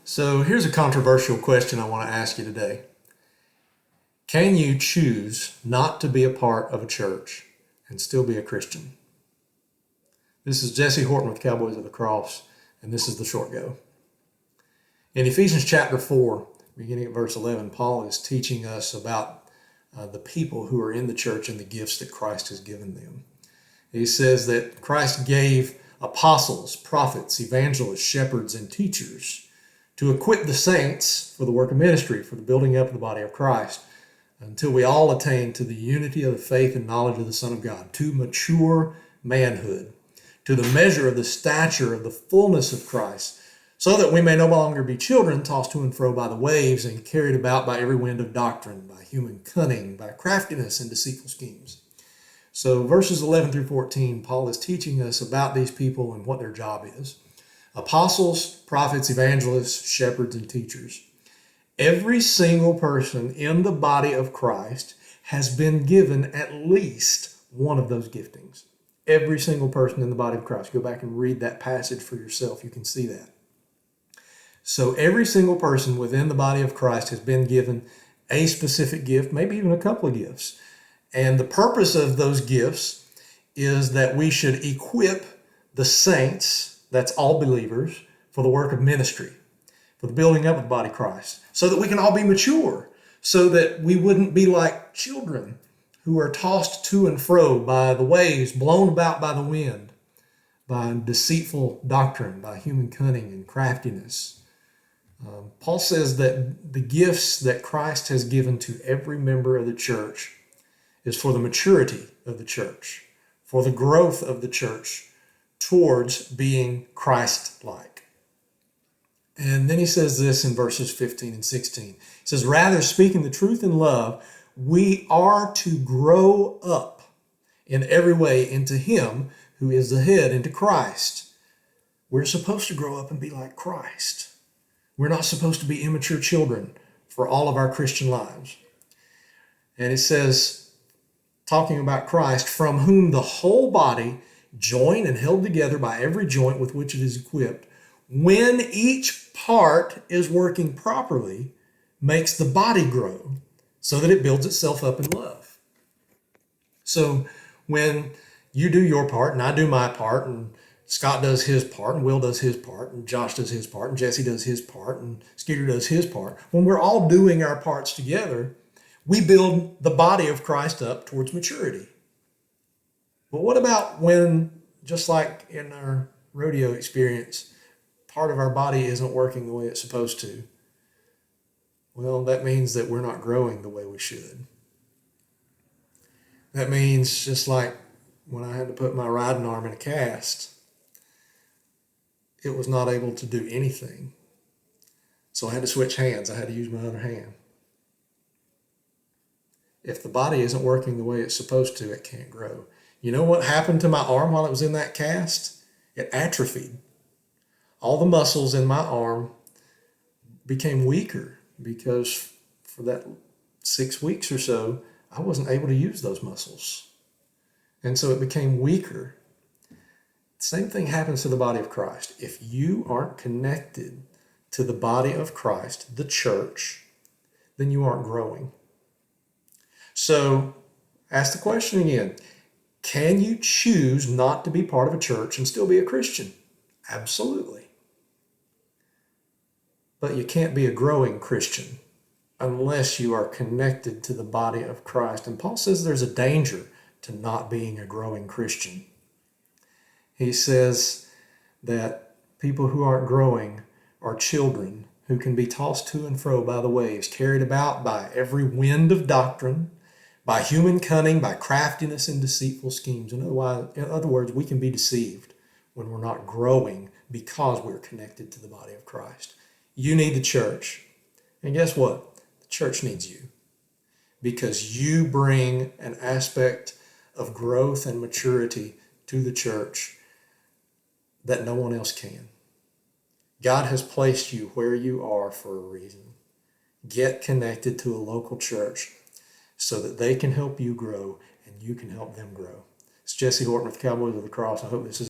So here's a controversial question I want to ask you today. Can you choose not to be a part of a church and still be a Christian? This is Jesse Horton with Cowboys of the Cross, and this is the short go. In Ephesians chapter 4, beginning at verse 11, Paul is teaching us about the people who are in the church and the gifts that Christ has given them. He says that Christ gave apostles, prophets, evangelists, shepherds, and teachers to equip the saints for the work of ministry, for the building up of the body of Christ, until we all attain to the unity of the faith and knowledge of the Son of God, to mature manhood, to the measure of the stature of the fullness of Christ, so that we may no longer be children tossed to and fro by the waves and carried about by every wind of doctrine, by human cunning, by craftiness and deceitful schemes. So verses 11 through 14, Paul is teaching us about these people and what their job is. Apostles, prophets, evangelists, shepherds, and teachers. Every single person in the body of Christ has been given at least one of those giftings. Every single person in the body of Christ. Go back and read that passage for yourself. You can see that. So every single person within the body of Christ has been given a specific gift, maybe even a couple of gifts. And the purpose of those gifts is that we should equip the saints, that's all believers, for the work of ministry, for the building up of the body of Christ, so that we can all be mature, so that we wouldn't be like children who are tossed to and fro by the waves, blown about by the wind, by deceitful doctrine, by human cunning and craftiness. Paul says that the gifts that Christ has given to every member of the church is for the maturity of the church, for the growth of the church towards being Christ-like. And then he says this in verses 15 and 16. He says, rather, speaking the truth in love, we are to grow up in every way into him who is the head, into Christ. We're supposed to grow up and be like Christ. We're not supposed to be immature children for all of our Christian lives. And it says, talking about Christ, from whom the whole body, joined and held together by every joint with which it is equipped, when each part is working properly, makes the body grow so that it builds itself up in love. So when you do your part and I do my part and Scott does his part and Will does his part and Josh does his part and Jesse does his part and Skeeter does his part, when we're all doing our parts together, we build the body of Christ up towards maturity. But what about when, just like in our rodeo experience, part of our body isn't working the way it's supposed to? Well, that means that we're not growing the way we should. That means just like when I had to put my riding arm in a cast, it was not able to do anything. So I had to switch hands. I had to use my other hand. If the body isn't working the way it's supposed to, it can't grow. You know what happened to my arm while it was in that cast? It atrophied. All the muscles in my arm became weaker because for that 6 weeks or so, I wasn't able to use those muscles. And so it became weaker. Same thing happens to the body of Christ. If you aren't connected to the body of Christ, the church, then you aren't growing. So ask the question again. Can you choose not to be part of a church and still be a Christian? Absolutely. But you can't be a growing Christian unless you are connected to the body of Christ. And Paul says there's a danger to not being a growing Christian. He says that people who aren't growing are children who can be tossed to and fro by the waves, carried about by every wind of doctrine, by human cunning, by craftiness and deceitful schemes. In other words, we can be deceived when we're not growing because we're connected to the body of Christ. You need the church. And guess what? The church needs you because you bring an aspect of growth and maturity to the church that no one else can. God has placed you where you are for a reason. Get connected to a local church so that they can help you grow and you can help them grow. It's Jesse Horton with Cowboys of the Cross. I hope this is